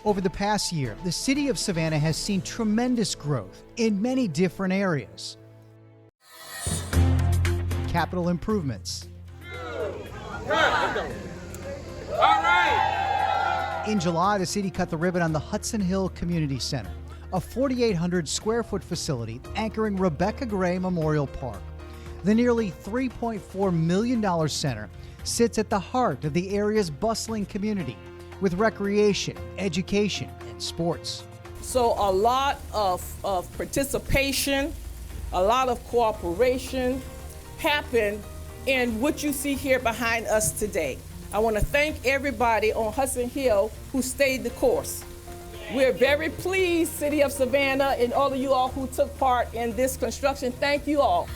Over the past year, the city of Savannah has seen tremendous growth in many different areas. Capital improvements. All right. In July, the city cut the ribbon on the Hudson Hill Community Center, a 4,800 square foot facility anchoring Rebecca Gray Memorial Park. The nearly $3.4 million center sits at the heart of the area's bustling community with recreation, education, and sports. So a lot of participation, a lot of cooperation happened in what you see here behind us today. I want to thank everybody on Hudson Hill who stayed the course. We're very pleased, City of Savannah, and all of you all who took part in this construction. Thank you all.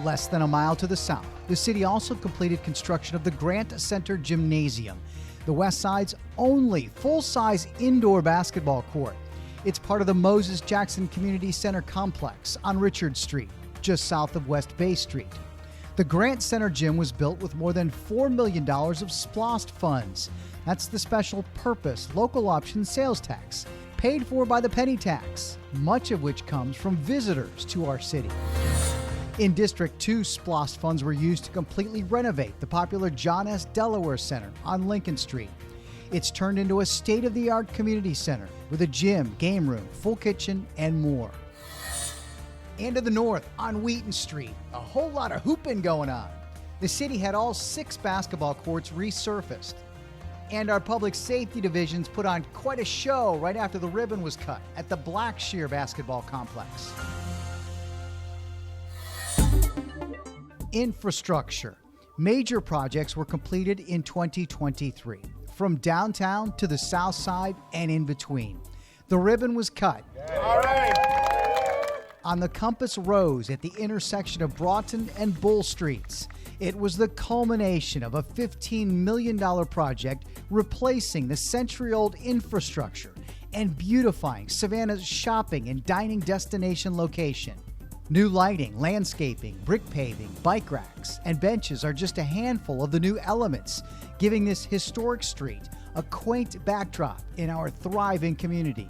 Less than a mile to the south, the city also completed construction of the Grant Center Gymnasium, the West Side's only full-size indoor basketball court. It's part of the Moses Jackson Community Center complex on Richard Street, just south of West Bay Street. The Grant Center Gym was built with more than $4 million of SPLOST funds. That's the special purpose local option sales tax, paid for by the penny tax, much of which comes from visitors to our city. In District 2, SPLOST funds were used to completely renovate the popular John S. Delaware Center on Lincoln Street. It's turned into a state-of-the-art community center with a gym, game room, full kitchen, and more. And to the north, on Wheaton Street, a whole lot of hooping going on. The city had all 6 basketball courts resurfaced. And our public safety divisions put on quite a show right after the ribbon was cut at the Blackshear basketball complex. Infrastructure. Major projects were completed in 2023, from downtown to the south side and in between. The ribbon was cut. All right. On the Compass Rose at the intersection of Broughton and Bull Streets. It was the culmination of a $15 million project replacing the century-old infrastructure and beautifying Savannah's shopping and dining destination location. New lighting, landscaping, brick paving, bike racks, and benches are just a handful of the new elements, giving this historic street a quaint backdrop in our thriving community.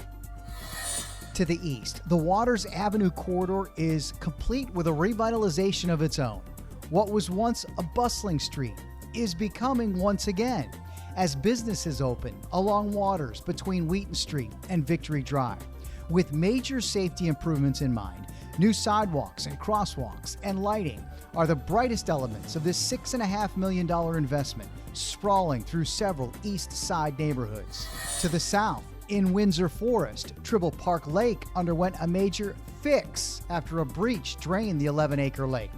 To the east, the Waters Avenue corridor is complete with a revitalization of its own. What was once a bustling street is becoming once again as businesses open along Waters between Wheaton Street and Victory Drive. With major safety improvements in mind, new sidewalks and crosswalks and lighting are the brightest elements of this $6.5 million investment sprawling through several East Side neighborhoods. To the south, in Windsor Forest, Tribble Park Lake underwent a major fix after a breach drained the 11-acre lake.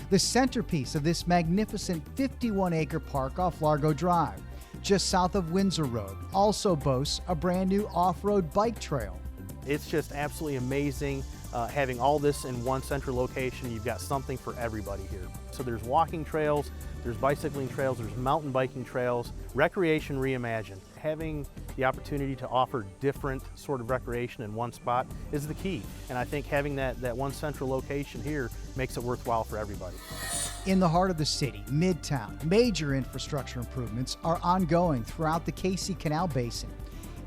The centerpiece of this magnificent 51-acre park off Largo Drive, just south of Windsor Road, also boasts a brand new off-road bike trail. It's just absolutely amazing having all this in one central location. You've got something for everybody here. So there's walking trails, there's bicycling trails, there's mountain biking trails, recreation reimagined. Having the opportunity to offer different sort of recreation in one spot is the key. And I think having that one central location here makes it worthwhile for everybody. In the heart of the city, Midtown, major infrastructure improvements are ongoing throughout the Casey Canal Basin.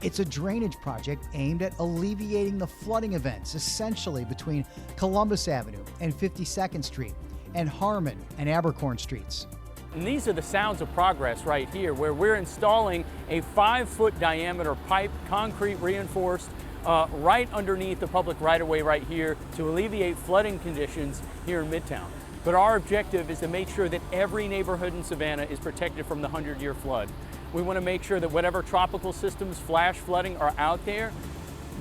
It's a drainage project aimed at alleviating the flooding events essentially between Columbus Avenue and 52nd Street and Harmon and Abercorn Streets. And these are the sounds of progress right here, where we're installing a 5-foot diameter pipe, concrete reinforced, right underneath the public right-of-way right here to alleviate flooding conditions here in Midtown. But our objective is to make sure that every neighborhood in Savannah is protected from the 100-year flood. We want to make sure that whatever tropical systems, flash flooding are out there,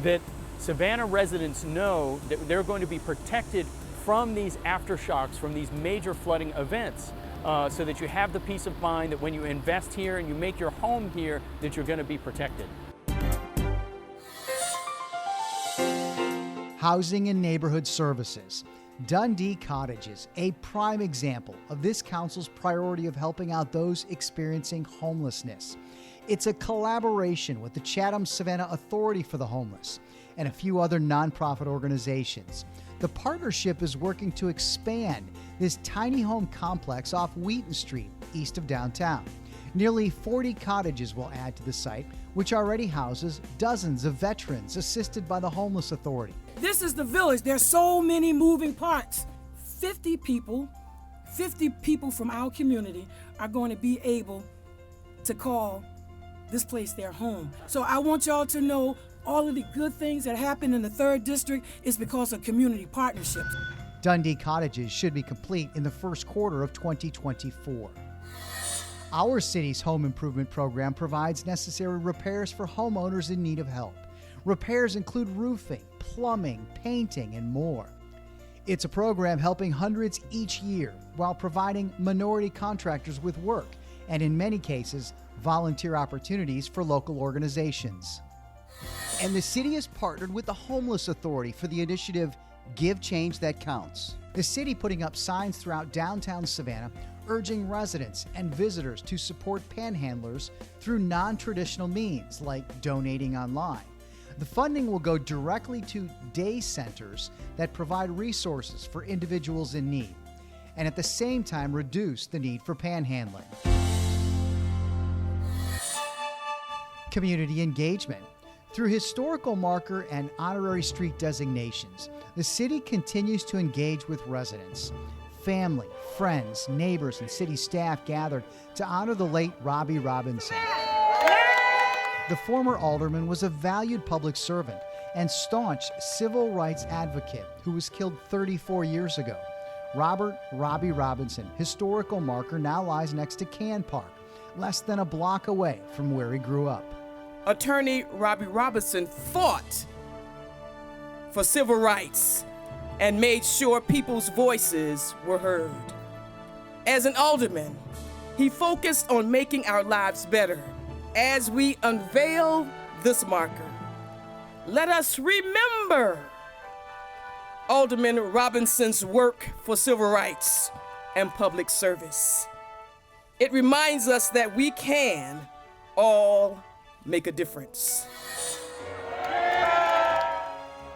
that Savannah residents know that they're going to be protected from these aftershocks, from these major flooding events, so that you have the peace of mind that when you invest here and you make your home here, that you're going to be protected. Housing and neighborhood services. Dundee Cottages, a prime example of this council's priority of helping out those experiencing homelessness. It's a collaboration with the Chatham-Savannah Authority for the Homeless and a few other nonprofit organizations. The partnership is working to expand this tiny home complex off Wheaton Street, east of downtown. Nearly 40 cottages will add to the site, which already houses dozens of veterans assisted by the Homeless Authority. This is the village. There's so many moving parts. 50 people from our community are going to be able to call this place their home. So I want y'all to know all of the good things that happen in the 3rd District is because of community partnerships. Dundee cottages should be complete in the first quarter of 2024. Our city's home improvement program provides necessary repairs for homeowners in need of help. Repairs include roofing, plumbing, painting, and more. It's a program helping hundreds each year while providing minority contractors with work and, in many cases, volunteer opportunities for local organizations. And the city has partnered with the Homeless Authority for the initiative Give Change That Counts. The city putting up signs throughout downtown Savannah urging residents and visitors to support panhandlers through non-traditional means like donating online. The funding will go directly to day centers that provide resources for individuals in need and at the same time reduce the need for panhandling. Community engagement. Through historical marker and honorary street designations, the city continues to engage with residents. Family, friends, neighbors, and city staff gathered to honor the late Robbie Robinson. The former alderman was a valued public servant and staunch civil rights advocate who was killed 34 years ago. Robbie Robinson historical marker now lies next to Can Park, less than a block away from where he grew up. Attorney Robbie Robinson fought for civil rights and made sure people's voices were heard. As an alderman, he focused on making our lives better. As we unveil this marker, let us remember Alderman Robinson's work for civil rights and public service. It reminds us that we can all make a difference.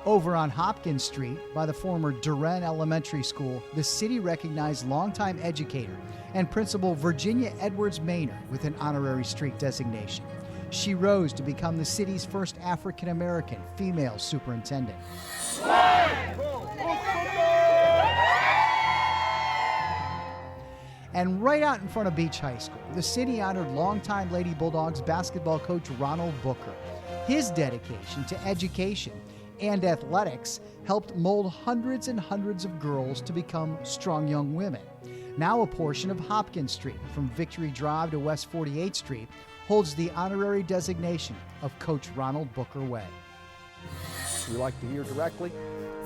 Over on Hopkins Street, by the former Duren Elementary School, the city recognized longtime educator and Principal Virginia Edwards Maynard with an honorary street designation. She rose to become the city's first African-American female superintendent. And right out in front of Beach High School, the city honored longtime Lady Bulldogs basketball coach Ronald Booker. His dedication to education and athletics helped mold hundreds and hundreds of girls to become strong young women. Now a portion of Hopkins Street, from Victory Drive to West 48th Street, holds the honorary designation of Coach Ronald Booker Way. We like to hear directly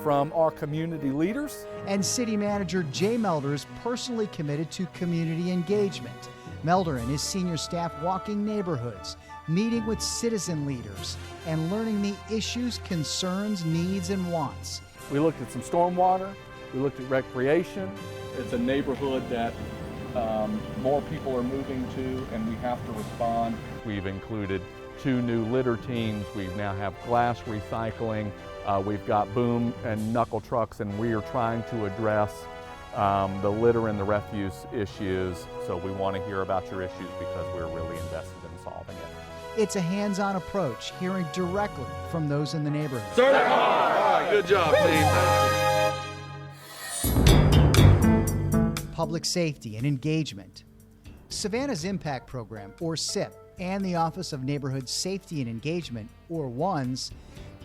from our community leaders. And City Manager Jay Melder is personally committed to community engagement. Melder and his senior staff walking neighborhoods, meeting with citizen leaders, and learning the issues, concerns, needs, and wants. We looked at some stormwater, we looked at recreation. It's a neighborhood that more people are moving to, and we have to respond. We've included 2 new litter teams. We now have glass recycling. We've got boom and knuckle trucks, and we are trying to address the litter and the refuse issues. So we want to hear about your issues because we're really invested in solving it. It's a hands-on approach, hearing directly from those in the neighborhood. Certified. All right, good job, team. Public safety and engagement. Savannah's Impact Program, or SIP, and the Office of Neighborhood Safety and Engagement, or WONS,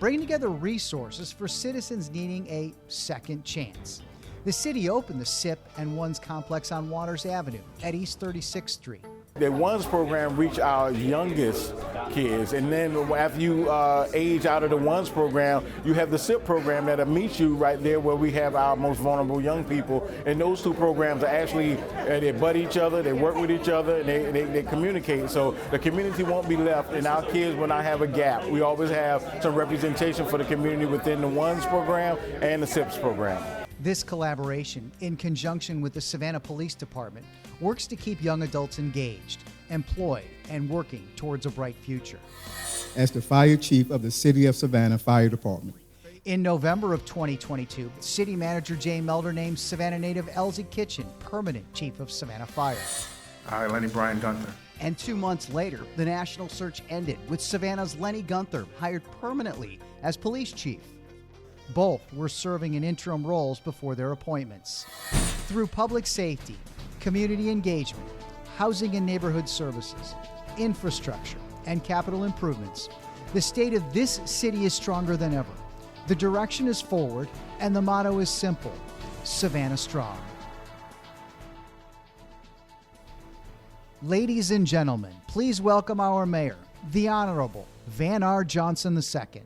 bring together resources for citizens needing a second chance. The city opened the SIP and WONS complex on Waters Avenue at East 36th Street. The WONS program reach our youngest kids, and then after you age out of the WONS program, you have the SIP program that'll meet you right there where we have our most vulnerable young people. And those 2 programs are actually, they butt each other, they work with each other, and they communicate. So the community won't be left, and our kids will not have a gap. We always have some representation for the community within the WONS program and the SIPs program. This collaboration, in conjunction with the Savannah Police Department, works to keep young adults engaged, employed, and working towards a bright future. As the fire chief of the City of Savannah Fire Department. In November of 2022, City Manager Jay Melder named Savannah native Elsie Kitchen permanent chief of Savannah Fire. Hi, Lenny Brian Gunther. And 2 months later, the national search ended with Savannah's Lenny Gunther hired permanently as police chief. Both were serving in interim roles before their appointments. Through public safety, community engagement, housing and neighborhood services, infrastructure, and capital improvements, the state of this city is stronger than ever. The direction is forward, and the motto is simple: Savannah Strong. Ladies and gentlemen, please welcome our mayor, the Honorable Van R. Johnson II.